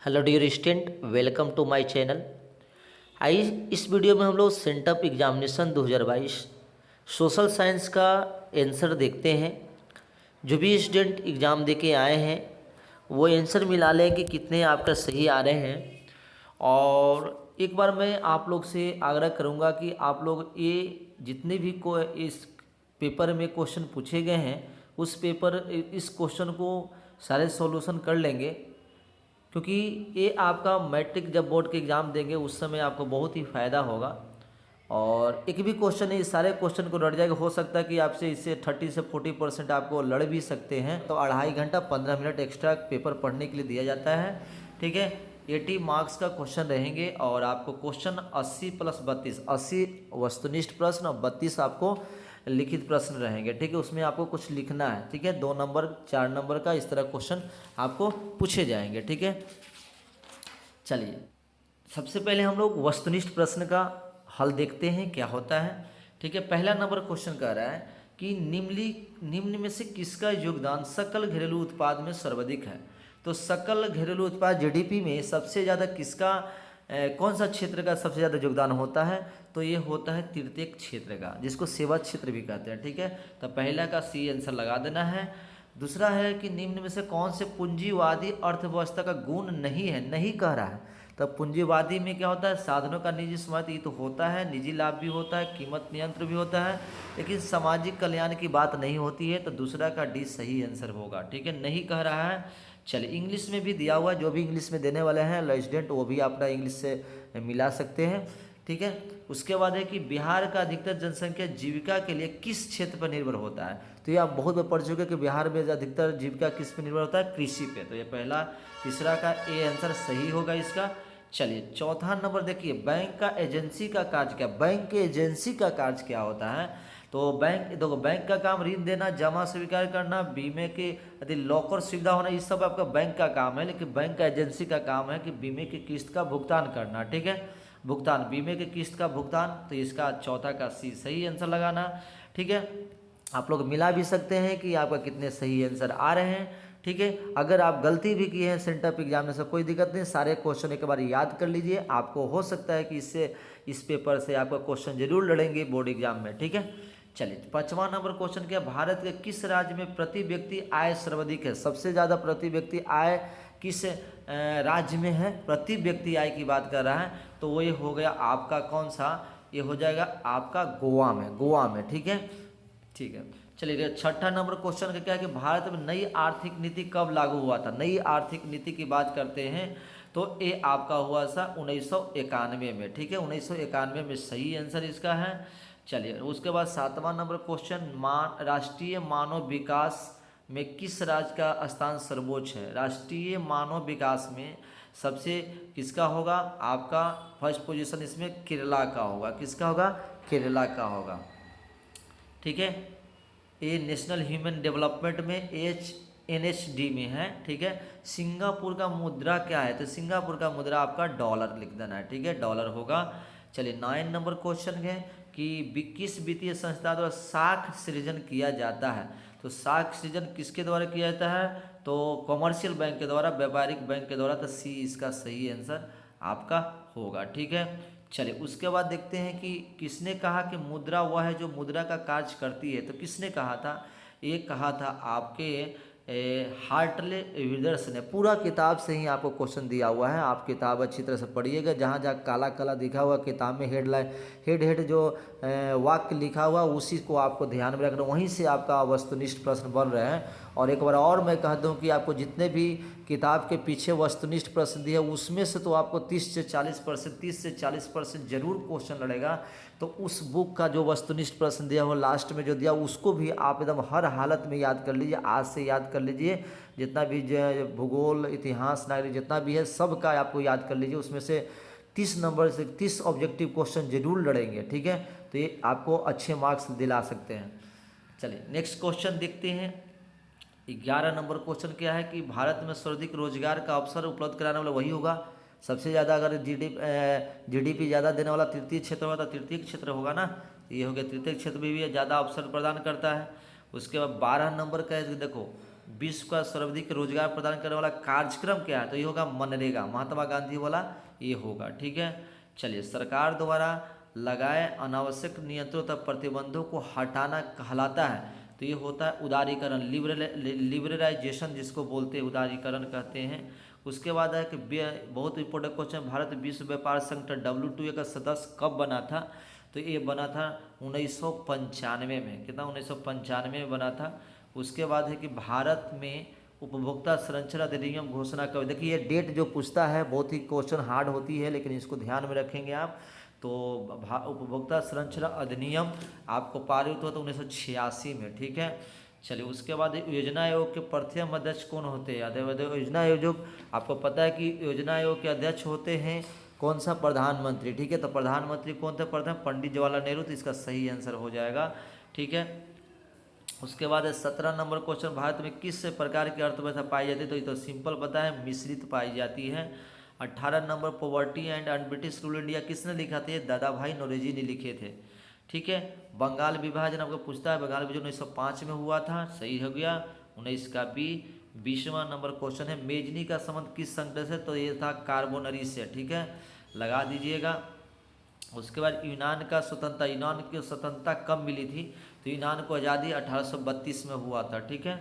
Hello dear student, welcome to my channel. आइए इस video में हम लोग सेंटअप एग्जामिनेशन 2022 सोशल साइंस का आंसर देखते हैं। जो भी स्टूडेंट एग्ज़ाम दे के आए हैं वो आंसर मिला लें कि कितने आपका सही आ रहे हैं। और एक बार मैं आप लोग से आग्रह करूंगा कि आप लोग ये जितने भी को इस पेपर में क्वेश्चन पूछे गए हैं उस पेपर इस क्वेश्चन को सारे सॉल्यूशन कर लेंगे, क्योंकि ये आपका मैट्रिक जब बोर्ड के एग्ज़ाम देंगे उस समय आपको बहुत ही फ़ायदा होगा। और एक भी क्वेश्चन नहीं, सारे क्वेश्चन को रट जाएगा। हो सकता है कि आपसे इससे 30 से 40% आपको लड़ भी सकते हैं। तो 2.5 घंटा 15 मिनट एक्स्ट्रा पेपर पढ़ने के लिए दिया जाता है। ठीक है, 80 मार्क्स का क्वेश्चन रहेंगे और आपको क्वेश्चन 80 + 32, 80 वस्तुनिष्ठ प्रश्न और 32 आपको लिखित प्रश्न रहेंगे। ठीक है, उसमें आपको कुछ लिखना है। ठीक है, 2 नंबर 4 नंबर का इस तरह क्वेश्चन आपको पूछे जाएंगे। ठीक है, चलिए सबसे पहले हम लोग वस्तुनिष्ठ प्रश्न का हल देखते हैं क्या होता है। ठीक है, पहला नंबर क्वेश्चन कह रहा है कि निम्न में से किसका योगदान सकल घरेलू उत्पाद में सर्वाधिक है। तो सकल घरेलू उत्पाद जीडीपी में सबसे ज़्यादा किसका कौन सा क्षेत्र का सबसे ज़्यादा योगदान होता है। तो ये होता है तृतीयक क्षेत्र का, जिसको सेवा क्षेत्र भी कहते हैं। ठीक है, तो पहला का सी आंसर लगा देना है। दूसरा है कि निम्न में से कौन से पूंजीवादी अर्थव्यवस्था का गुण नहीं है, नहीं कह रहा है। तब पूंजीवादी में क्या होता है, साधनों का निजी स्वामित्व, ये तो होता है, निजी लाभ भी होता है, कीमत नियंत्रण भी होता है, लेकिन सामाजिक कल्याण की बात नहीं होती है। तो दूसरा का डी सही आंसर होगा। ठीक है, नहीं कह रहा है। चलिए इंग्लिश में भी दिया हुआ है, जो भी इंग्लिश में देने वाले हैं स्टूडेंट वो भी अपना इंग्लिश से मिला सकते हैं। ठीक है, उसके बाद है कि बिहार का अधिकतर जनसंख्या जीविका के लिए किस क्षेत्र पर निर्भर होता है। तो ये आप बहुत बार पढ़ चुके हैं कि बिहार में अधिकतर जीविका किस पर निर्भर होता है, कृषि पे। तो ये पहला तीसरा का ए आंसर सही होगा इसका। चलिए चौथा नंबर देखिए, बैंक का एजेंसी का कार्य क्या, बैंक के एजेंसी का कार्य क्या होता है। तो बैंक देखो, बैंक का काम ऋण देना, जमा स्वीकार करना, बीमे के यदि लॉकर सुविधा होना, ये सब आपका बैंक का काम है। लेकिन बैंक का एजेंसी का काम है कि बीमे की किस्त का भुगतान करना। ठीक है, भुगतान, बीमे की किस्त का भुगतान। तो इसका चौथा का सी सही आंसर लगाना। ठीक है, आप लोग मिला भी सकते हैं कि आपका कितने सही आंसर आ रहे हैं। ठीक है, अगर आप गलती भी किए हैं सेंटअप एग्जाम में से कोई दिक्कत नहीं, सारे क्वेश्चन एक बार याद कर लीजिए। आपको हो सकता है कि इससे इस पेपर से आपका क्वेश्चन जरूर लड़ेंगे बोर्ड एग्जाम में। ठीक है, चलिए पांचवा नंबर क्वेश्चन क्या, भारत के किस राज्य में प्रति व्यक्ति आय सर्वाधिक है। सबसे ज़्यादा प्रति व्यक्ति आय किस राज्य में है, प्रति व्यक्ति आय की बात कर रहा है। तो वो ये हो गया आपका कौन सा, ये हो जाएगा आपका गोवा में, गोवा में। ठीक है, ठीक है, चलिए छठा नंबर क्वेश्चन का क्या है कि भारत में नई आर्थिक नीति कब लागू हुआ था। नई आर्थिक नीति की बात करते हैं तो ये आपका हुआ था 1991 में। ठीक है, 1991 में सही आंसर इसका है। चलिए उसके बाद सातवां नंबर क्वेश्चन, राष्ट्रीय मानव विकास में किस राज्य का स्थान सर्वोच्च है। राष्ट्रीय मानव विकास में सबसे किसका होगा, आपका फर्स्ट पोजीशन इसमें केरला का होगा। किसका होगा, केरला का होगा। ठीक है, ये नेशनल ह्यूमन डेवलपमेंट में NHD में है। ठीक है, सिंगापुर का मुद्रा क्या है, तो सिंगापुर का मुद्रा आपका डॉलर लिख देना है। ठीक है, डॉलर होगा। चलिए 9 नंबर क्वेश्चन है कि किस वित्तीय संस्था द्वारा साख सृजन किया जाता है। तो साख सृजन किसके द्वारा किया जाता है, तो कॉमर्शियल बैंक के द्वारा, व्यापारिक बैंक के द्वारा। तो सी इसका सही आंसर आपका होगा। ठीक है, चलिए उसके बाद देखते हैं कि किसने कहा कि मुद्रा वह है जो मुद्रा का कार्य करती है। तो किसने कहा था, ये कहा था आपके हार्टले विदर्स ने। पूरा किताब से ही आपको क्वेश्चन दिया हुआ है, आप किताब अच्छी तरह से पढ़िएगा। जहाँ जहाँ काला काला दिखा हुआ किताब में हेडलाइन हेड जो वाक्य लिखा हुआ उसी को आपको ध्यान में रखना, वहीं से आपका वस्तुनिष्ठ प्रश्न बन रहे हैं। और एक बार और मैं कह दूं कि आपको जितने भी किताब के पीछे वस्तुनिष्ठ प्रश्न दिए उसमें से तो आपको 30 से 40% जरूर क्वेश्चन लड़ेगा। तो उस बुक का जो वस्तुनिष्ठ प्रश्न दिया हो लास्ट में जो दिया उसको भी आप एकदम हर हालत में याद कर लीजिए, आज से याद कर लीजिए। जितना भी भूगोल, इतिहास, नागरिक जितना भी है सब का आपको याद कर लीजिए। उसमें से 30 नंबर से 30 ऑब्जेक्टिव क्वेश्चन जरूर लड़ेंगे। ठीक है, तो ये आपको अच्छे मार्क्स दिला सकते हैं। चलिए नेक्स्ट क्वेश्चन देखते हैं। 11 नंबर क्वेश्चन क्या है कि भारत में सर्वाधिक रोजगार का अवसर उपलब्ध कराने वाला वही होगा। सबसे ज़्यादा अगर जीडीपी ज़्यादा देने वाला तृतीय क्षेत्र होगा तो तृतीय क्षेत्र होगा ना। ये हो गया, तृतीय क्षेत्र में भी ज़्यादा अवसर प्रदान करता है। उसके बाद 12 नंबर का है, देखो विश्व का सर्वाधिक रोजगार प्रदान करने वाला कार्यक्रम क्या है, तो ये होगा मनरेगा, महात्मा गांधी वाला ये होगा। ठीक है, चलिए, सरकार द्वारा लगाए अनावश्यक नियंत्रणों तथा प्रतिबंधों को हटाना कहलाता है, तो ये होता है उदारीकरण, लिबरलाइजेशन जिसको बोलते हैं, उदारीकरण कहते हैं। उसके बाद है कि बहुत इंपॉर्टेंट क्वेश्चन, भारत विश्व व्यापार संगठन WTO का सदस्य कब बना था, तो ये बना था 1995 में। कितना, 1995 में बना था। उसके बाद है कि भारत में उपभोक्ता संरक्षण अधिनियम घोषणा कब, देखिए ये डेट जो पूछता है बहुत ही क्वेश्चन हार्ड होती है, लेकिन इसको ध्यान में रखेंगे आप। तो उपभोक्ता संरक्षण अधिनियम आपको पारित हुआ था 1986 में। ठीक है, चलिए, उसके बाद योजना आयोग के प्रथम अध्यक्ष कौन होते हैं, योजना आयोग, आपको पता है कि योजना आयोग के अध्यक्ष होते हैं कौन सा, प्रधानमंत्री। ठीक है, तो प्रधानमंत्री कौन थे, प्रथम पंडित जवाहरलाल नेहरू, तो इसका सही आंसर हो जाएगा। ठीक है, उसके बाद 17 नंबर क्वेश्चन, भारत में किस प्रकार की अर्थव्यवस्था पाई जाती है, तो ये तो सिंपल पता है, मिश्रित पाई जाती है। 18 number, poverty and British rule India किसने लिखा था, दादा भाई नौरोजी ने लिखे थे। ठीक है, बंगाल विभाजन आपको पूछता है, बंगाल विभाजन 1905 में हुआ था, सही हो गया, 19 का बी। 20वां नंबर क्वेश्चन है, मेजनी का संबंध किस संगठन से, तो ये था कार्बोनरी से। ठीक है, लगा दीजिएगा। उसके बाद यूनान की स्वतंत्रता कब मिली थी, तो यूनान को आज़ादी 1832 में हुआ था। ठीक है,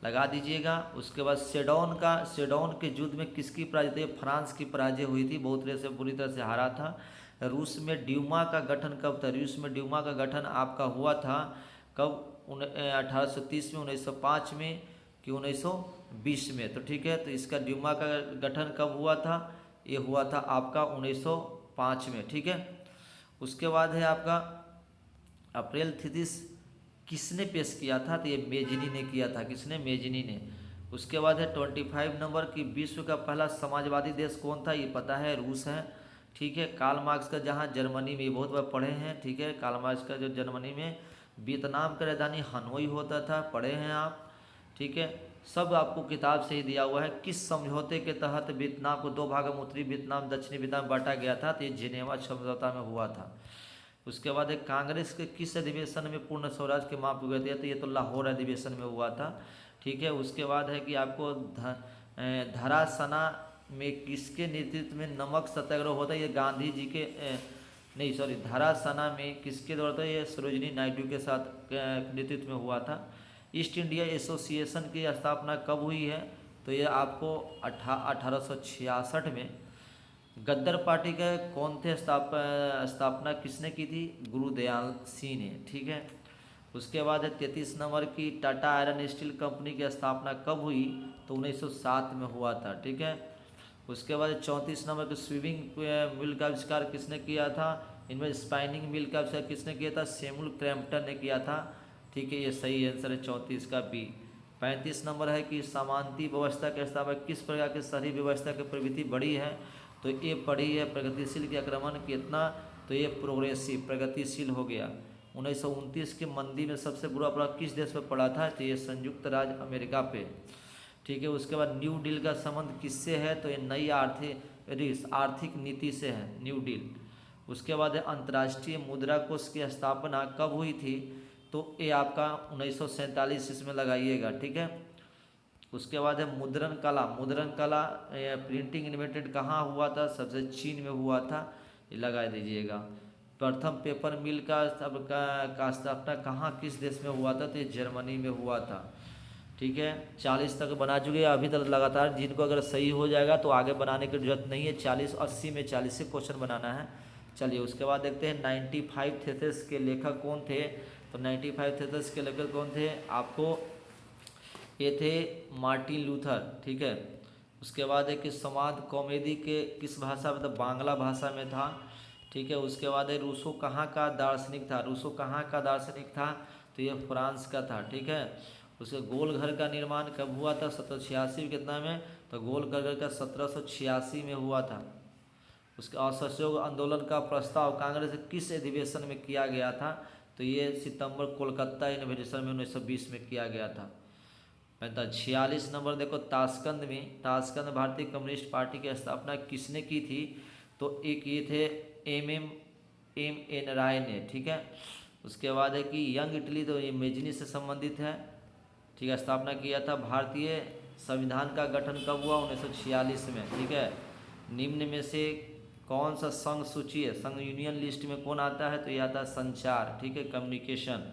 लगा दीजिएगा। उसके बाद सेडोन के युद्ध में किसकी पराजय, फ्रांस की पराजय हुई थी, बुरी तरह से हारा था। रूस में ड्यूमा का गठन कब था, रूस में ड्यूमा का गठन आपका हुआ था कब, 1830 में, 1905 में कि 1920 में, तो ठीक है, तो इसका ड्यूमा का गठन कब हुआ था, ये हुआ था आपका 1905 में। ठीक है, उसके बाद है आपका अप्रैल थीसिस किसने पेश किया था, तो ये मेजनी ने किया था, किसने, मेजनी ने। उसके बाद है 25 नंबर की विश्व का पहला समाजवादी देश कौन था, ये पता है, रूस है। ठीक है, कार्ल मार्क्स का जहाँ जर्मनी में, बहुत बार पढ़े हैं। ठीक है, कार्ल मार्क्स का जो जर्मनी में, वियतनाम का राजधानी हनोई होता था, पढ़े हैं आप। ठीक है, सब आपको किताब से ही दिया हुआ है। किस समझौते के तहत वियतनाम को 2 भागों में उत्तरी वियतनाम दक्षिणी वियतनाम बांटा गया था, तो ये जिनेवा समझौता में हुआ था। उसके बाद एक कांग्रेस के किस अधिवेशन में पूर्ण स्वराज के मांग हुए थे, तो ये तो लाहौर अधिवेशन में हुआ था। ठीक है, उसके बाद है कि आपको धरासना में किसके नेतृत्व में नमक सत्याग्रह होता है, ये गांधी जी के धरासना में किसके द्वारा था, ये सरोजिनी नायडू के साथ नेतृत्व में हुआ था। ईस्ट इंडिया एसोसिएशन की स्थापना कब हुई है, तो ये आपको 1866 में। गद्दर पार्टी के कौन थे स्थापना किसने की थी, गुरुदयाल सिंह ने। ठीक है, उसके बाद है 33 नंबर की टाटा आयरन स्टील कंपनी की स्थापना कब हुई, तो 1907 में हुआ था। ठीक है, उसके बाद 34 नंबर की स्विमिंग मिल का आविष्कार किसने किया था, इनमें स्पाइनिंग मिल का आविष्कार किसने किया था, सैमुअल क्रैम्पटन ने किया था। ठीक है, ये सही आंसर है 34 का बी। 35 नंबर है कि समानती व्यवस्था के स्थापना किस प्रकार की शहरी व्यवस्था की प्रवृत्ति बढ़ी है, तो ये पढ़ी है प्रगतिशील के आक्रमण कितना, तो ये प्रोग्रेसिव, प्रगतिशील हो गया। 1929 के मंदी में सबसे बुरा प्रभाव किस देश पर पड़ा था, तो ये संयुक्त राज्य अमेरिका पे। ठीक है, उसके बाद न्यू डील का संबंध किससे है, तो ये नई आर्थिक नीति से है, न्यू डील। उसके बाद है अंतर्राष्ट्रीय मुद्रा कोष की स्थापना कब हुई थी, तो ये आपका 1947 इसमें लगाइएगा। ठीक है, उसके बाद है मुद्रण कला प्रिंटिंग इन्वेंटेड कहाँ हुआ था, सबसे चीन में हुआ था, ये लगा दीजिएगा। प्रथम पेपर मिल का स्थापना कहाँ किस देश में हुआ था, तो ये जर्मनी में हुआ था। ठीक है, 40 तक बना चुके हैं अभी तक लगातार, जिनको अगर सही हो जाएगा तो आगे बनाने की जरूरत नहीं है, 40 80 में 40 से क्वेश्चन बनाना है। चलिए, उसके बाद देखते हैं 95 थीसिस के लेखक कौन थे, तो 95 थीसिस के लेखक कौन थे, आपको ये थे मार्टिन लूथर। ठीक है, उसके बाद है कि संवाद कॉमेडी के किस भाषा में था, बांग्ला भाषा में था। ठीक है, उसके बाद है रूसो कहाँ का दार्शनिक था, तो ये फ्रांस का था। ठीक है, उसके गोल घर का निर्माण कब हुआ था, 1786 कितना में, तो गोल घर का 1786 में हुआ था। उसके असहयोग आंदोलन का प्रस्ताव कांग्रेस किस अधिवेशन में किया गया था, तो ये सितंबर कोलकाता अधिवेशन में 1920 में किया गया था। 46 नंबर देखो, ताशकंद भारतीय कम्युनिस्ट पार्टी की स्थापना किसने की थी, तो एक ये थे एम एन राय ने। ठीक है, उसके बाद है कि यंग इटली, तो ये मेजनी से संबंधित है। ठीक है। स्थापना किया था। भारतीय संविधान का गठन कब हुआ? 1946 में। ठीक है। निम्न में से कौन सा संघ सूची है, संघ यूनियन लिस्ट में कौन आता है? तो यह आता है संचार। ठीक है, कम्युनिकेशन।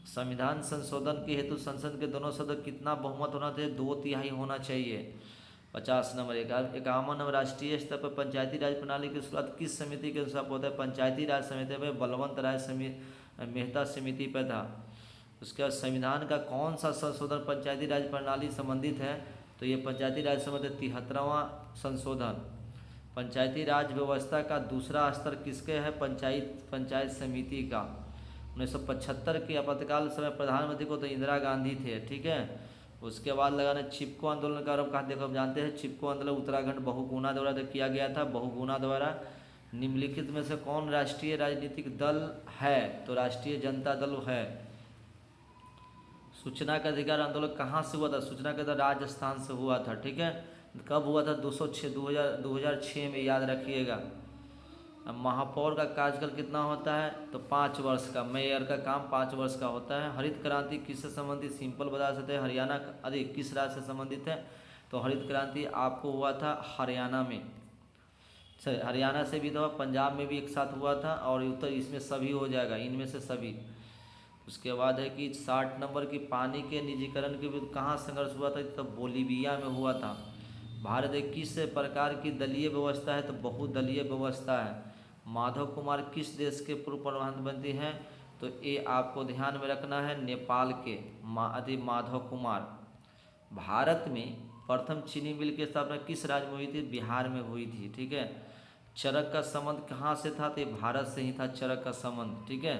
संविधान संशोधन के हेतु संसद के दोनों सदन कितना बहुमत होना चाहिए? 2/3 होना चाहिए। 50 नंबर। 51 राष्ट्रीय स्तर पर पंचायती राज प्रणाली की शुरुआत किस समिति के अनुसार होता है? पंचायती राज समिति में बलवंत राय मेहता समिति पर था। उसके बाद संविधान का कौन सा संशोधन पंचायती राज प्रणाली संबंधित है? तो ये पंचायती राज संबंधित 73वां संशोधन। पंचायती राज व्यवस्था का दूसरा स्तर किसके है? पंचायत समिति का। 1975 के आपातकाल समय प्रधानमंत्री को तो इंदिरा गांधी थे। ठीक है। उसके बाद लगाना चिपको आंदोलन का आरंभ कहा? देखो हम जानते हैं चिपको आंदोलन उत्तराखंड बहुगुणा द्वारा किया गया था। बहुगुणा द्वारा। निम्नलिखित में से कौन राष्ट्रीय राजनीतिक दल है? तो राष्ट्रीय जनता दल है। सूचना का अधिकार आंदोलन कहाँ से हुआ था? सूचना का अधिकार राजस्थान से हुआ था। ठीक है। कब हुआ था? 2006 में, याद रखिएगा। महापौर का कार्यकाल कितना होता है? तो 5 वर्ष का। मेयर का काम 5 वर्ष का होता है। हरित क्रांति किससे संबंधित? सिंपल बता सकते हैं, हरियाणा। अधिक किस राज्य से संबंधित है? तो हरित क्रांति आपको हुआ था हरियाणा में। हरियाणा से भी था, पंजाब में भी एक साथ हुआ था, और उत्तर इसमें सभी हो जाएगा, इनमें से सभी। उसके बाद है कि 60 नंबर की पानी के निजीकरण के विरुद्ध कहाँ संघर्ष हुआ था? तो बोलीविया में हुआ था। भारत एक किस प्रकार की दलीय व्यवस्था है? तो बहुदलीय व्यवस्था है। माधव कुमार किस देश के पूर्व प्रधानमंत्री हैं? तो ये आपको ध्यान में रखना है, नेपाल के माधव कुमार। भारत में प्रथम चीनी मिल की स्थापना किस राज्य में हुई थी? बिहार में हुई थी। ठीक है। चरक का संबंध कहाँ से था? तो भारत से ही था चरक का संबंध। ठीक है।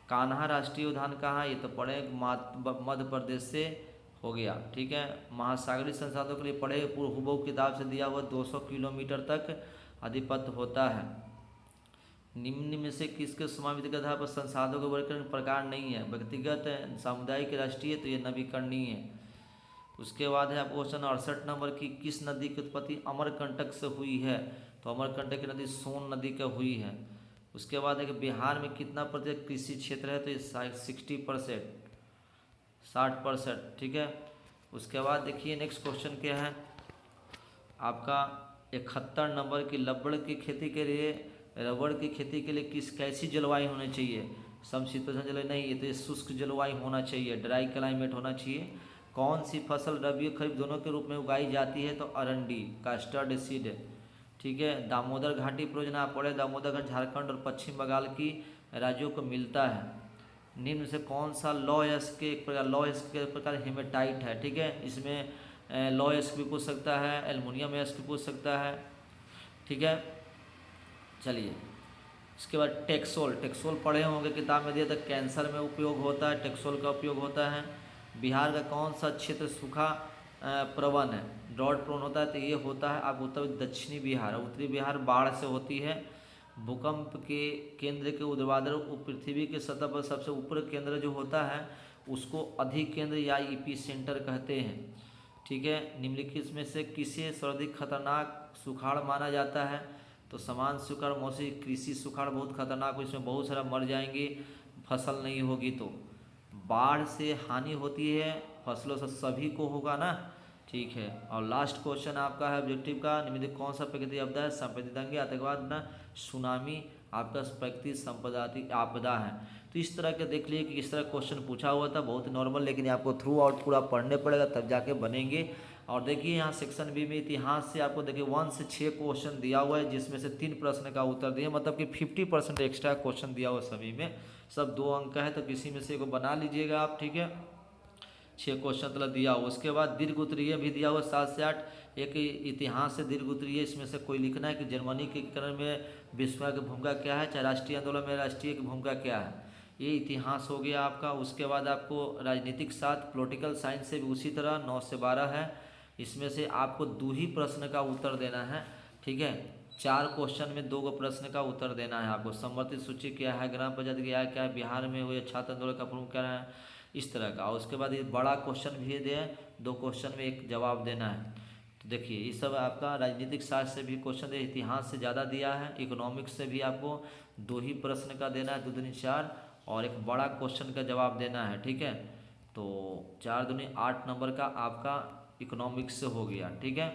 कान्हा राष्ट्रीय उद्यान कहाँ? ये तो पढ़े मध्य प्रदेश से हो गया। ठीक है। महासागरीय संसाधनों के लिए पढ़े हुबहू किताब से दिया हुआ 200 किलोमीटर तक आधिपत्य होता है। निम्न में से किसके समावित के आधार पर संसाधनों का वर्गीकरण प्रकार नहीं है? व्यक्तिगत, सामुदायिक, राष्ट्रीय, तो ये नवीकरणीय है। उसके बाद है आपको क्वेश्चन 68 नंबर की, किस नदी की उत्पत्ति अमरकंटक से हुई है? तो अमरकंटक की नदी सोन नदी का हुई है। उसके बाद है कि बिहार में कितना प्रतिशत कृषि क्षेत्र है? तो ये 60%, 60%। ठीक है। उसके बाद देखिए नेक्स्ट क्वेश्चन क्या है आपका 71 नंबर की, रबड़ की खेती के लिए कैसी जलवायु होनी चाहिए? समशीतोष्ण जलवायु नहीं, ये तो ये शुष्क जलवायु होना चाहिए, ड्राई क्लाइमेट होना चाहिए। कौन सी फसल रबी और खरीफ दोनों के रूप में उगाई जाती है? तो अरंडी, कास्टर्ड सीड। ठीक है। दामोदर घाटी परियोजना आप पढ़े, दामोदर घाटी झारखंड और पश्चिम बंगाल की राज्यों को मिलता है। निम्न से कौन सा लॉयस्क के एक प्रकार हेमेटाइट है? ठीक है। इसमें लॉयस्क भी पूछ सकता है, एल्युमिनियम एस्क भी पूछ सकता है। ठीक है। चलिए इसके बाद टेक्सोल पढ़े होंगे, किताब में दिया था, कैंसर में उपयोग होता है, टेक्सोल का उपयोग होता है। बिहार का कौन सा क्षेत्र सूखा प्रवण है, ड्रॉट प्रोन होता है? तो ये होता है आप उत्तर दक्षिणी बिहार। उत्तरी बिहार बाढ़ से होती है। भूकंप के केंद्र के ऊर्ध्वाधर पृथ्वी के सतह पर सबसे ऊपर केंद्र जो होता है उसको अधिक केंद्र या ईपी सेंटर कहते हैं। ठीक है। निम्नलिखित में से किसे सर्वाधिक खतरनाक सुखाड़ माना जाता है? तो समान सुखाड़, मौसमी कृषि सुखाड़ बहुत खतरनाक हो, इसमें बहुत सारा मर जाएंगे, फसल नहीं होगी। तो बाढ़ से हानि होती है फसलों से, सभी को होगा ना। ठीक है। और लास्ट क्वेश्चन आपका है ऑब्जेक्टिव का, निम्नलिखित कौन सा प्राकृतिक आपदा है? संपत्ति दंगे, आतंकवाद, ना सुनामी आपका प्राकृतिक संपत्ति आपदा है। तो इस तरह के देख लिए कि इस तरह क्वेश्चन पूछा हुआ था, बहुत नॉर्मल, लेकिन आपको थ्रू आउट पूरा पढ़ने पड़ेगा तब जाके बनेंगे। और देखिए यहाँ सेक्शन बी में इतिहास से आपको देखिए 1 से 6 क्वेश्चन दिया हुआ है, जिसमें से 3 प्रश्न का उत्तर दिए, मतलब कि 50% एक्स्ट्रा क्वेश्चन दिया हुआ सभी में। सब 2 अंक का है, तो किसी में से को बना लीजिएगा आप। ठीक है। 6 क्वेश्चन मतलब दिया हुआ। उसके बाद दीर्घ उत्तरीय भी दिया हुआ 7 से 8। एक इतिहास से दीर्घ उत्तरीय, इसमें से कोई लिखना है कि जर्मनी के एकीकरण में विश्व की भूमिका क्या है, चाहे राष्ट्रीय आंदोलन में राष्ट्रीय की भूमिका क्या है। ये इतिहास हो गया आपका। उसके बाद आपको राजनीतिक साथ पॉलिटिकल साइंस से भी उसी तरह 9 से 12 है। इसमें से आपको 2 ही प्रश्न का उत्तर देना है। ठीक है। 4 क्वेश्चन में 2 प्रश्न का उत्तर देना है आपको। संवर्धित सूची क्या है, ग्राम पंचायत क्या है, बिहार में हुए छात्र आंदोलन का प्रमुख क्या है, इस तरह का। उसके बाद ये बड़ा क्वेश्चन भी दे, 2 क्वेश्चन में 1 जवाब देना है। तो देखिए ये सब आपका राजनीतिक शास्त्र से भी क्वेश्चन दे, इतिहास से ज़्यादा दिया है, इकोनॉमिक्स से भी आपको 2 ही प्रश्न का देना है, 2 दूनी 4, और एक बड़ा क्वेश्चन का जवाब देना है। ठीक है। तो 4 दूनी 8 नंबर का आपका इकोनॉमिक्स से हो गया, ठीक है।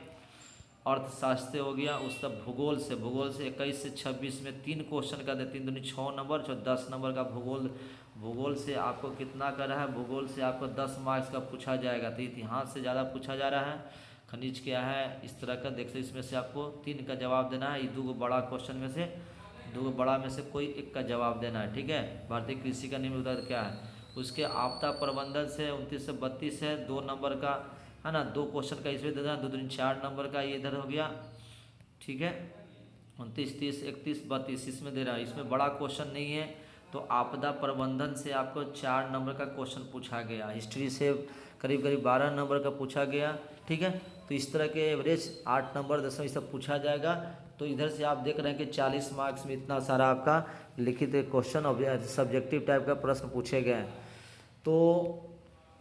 अर्थशास्त्र से हो गया, उसका भूगोल से 21 से 26 में 3 क्वेश्चन का दे, 3 दूनी 6 नंबर, 10 नंबर का भूगोल से आपको कितना कर रहा है, भूगोल से आपको 10 मार्क्स का पूछा जाएगा। तो इतिहास से ज़्यादा पूछा जा रहा है, खनिज क्या है, इस तरह का देख सकते। इसमें से आपको 3 का जवाब देना है, ये 2 बड़ा क्वेश्चन में से 2 बड़ा में से कोई एक का जवाब देना है, ठीक है। भारतीय कृषि का निम्न उत्तर क्या है। उसके आपदा प्रबंधन से 29 से 32 है, 2 नंबर का है ना, 2 क्वेश्चन का इसमें देना, 2 दूनी 4 नंबर का ये इधर हो गया, ठीक है। 29, 30, 31, 32 इसमें दे रहा है, इसमें बड़ा क्वेश्चन नहीं है। तो आपदा प्रबंधन से आपको 4 नंबर का क्वेश्चन पूछा गया, हिस्ट्री से करीब 12 नंबर का पूछा गया, ठीक है। तो इस तरह के एवरेज 8 नंबर 10 ये सब पूछा जाएगा। तो इधर से आप देख रहे हैं कि 40 मार्क्स में इतना सारा आपका लिखित क्वेश्चन और सब्जेक्टिव टाइप का प्रश्न पूछे गए हैं। तो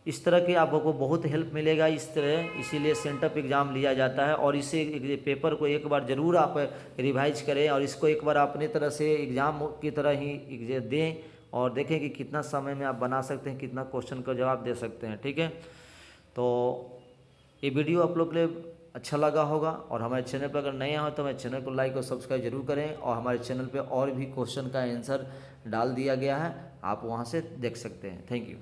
इस तरह की आपको बहुत हेल्प मिलेगा इस तरह, इसीलिए सेंटअप एग्ज़ाम लिया जाता है। और इसे पेपर को एक बार ज़रूर आप रिवाइज करें और इसको एक बार अपनी तरह से एग्ज़ाम की तरह ही दें और देखें कि कितना समय में आप बना सकते हैं, कितना क्वेश्चन का जवाब दे सकते हैं, ठीक है। तो ये वीडियो आप लोग के लिए अच्छा लगा होगा और हमारे चैनल पर अगर नए हो तो हमारे चैनल को लाइक और सब्सक्राइब जरूर करें। और हमारे चैनल पे और भी क्वेश्चन का आंसर डाल दिया गया है, आप वहाँ से देख सकते हैं। Thank you.